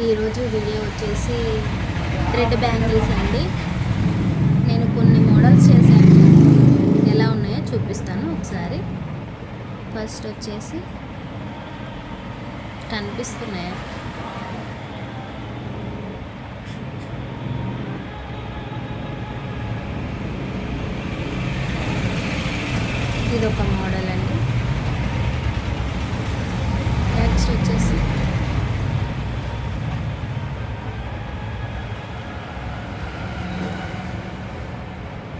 ఈరోజు వీడియో వచ్చేసి thread bangles అండి. నేను కొన్ని మోడల్స్ చేశాను, ఎలా ఉన్నాయో చూపిస్తాను ఒకసారి. ఫస్ట్ వచ్చేసి కనిపిస్తున్నాయా, ఇది ఒక మోడల్ అండి. నెక్స్ట్ వచ్చేసి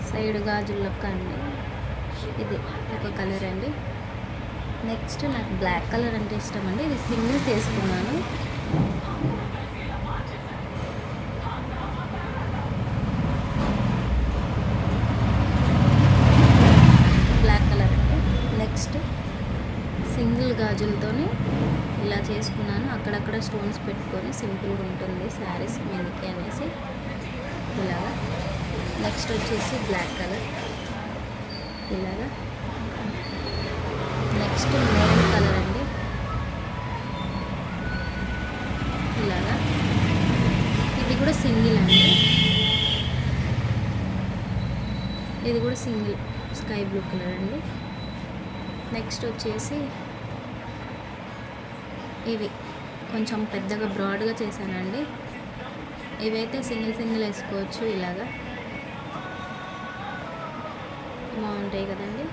సైడ్ గాజులక్క అండి, ఇది ఒక కలర్ అండి. నెక్స్ట్ నాకు బ్లాక్ కలర్ అంటే ఇష్టం అండి, ఇది సింగిల్ తీసుకున్నాను. బ్లాక్ కలర్ అండి. నెక్స్ట్ సింగిల్ గాజులతోని ఇలా చేసుకున్నాను, అక్కడక్కడ స్టోన్స్ పెట్టుకొని సింపుల్గా ఉంటుంది శారీస్ మీదకి అనేసి ఇలాగా. నెక్స్ట్ వచ్చేసి బ్లాక్ కలర్ ఇలాగా. నెక్స్ట్ మెరూన్ కలర్ అండి, ఇలాగా. ఇది కూడా సింగిల్ అండి, ఇది కూడా సింగిల్ స్కై బ్లూ కలర్ అండి. నెక్స్ట్ వచ్చేసి ఇవి కొంచెం పెద్దగా బ్రాడ్గా చేశానండి. ఇవైతే సింగిల్ సింగిల్ వేసుకోవచ్చు, ఇలాగా బాగుంటాయి కదండి.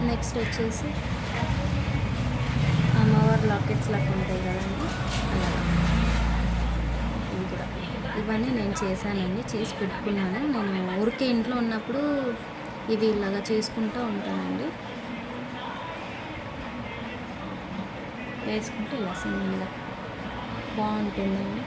నెక్స్ట్ వచ్చేసి అమ్మవారి లాకెట్స్ లాగా ఉంటాయి కదండి, అలాగా. ఇవి కూడా ఇవన్నీ నేను చేశానండి, చేసి పెట్టుకున్నాను. నేను ఊరికే ఇంట్లో ఉన్నప్పుడు ఇవి ఇలాగా చేసుకుంటూ ఉంటానండి. వేసుకుంటే ఇలా సింగిల్గా బాగుంటుందండి.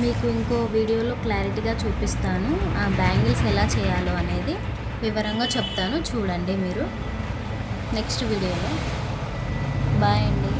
మీకు ఇంకో వీడియోలో క్లారిటీగా చూపిస్తాను, ఆ బ్యాంగిల్స్ ఎలా చేయాలో అనేది వివరంగా చెప్తాను, చూడండి మీరు నెక్స్ట్ వీడియోలో. బాయ్ అండి.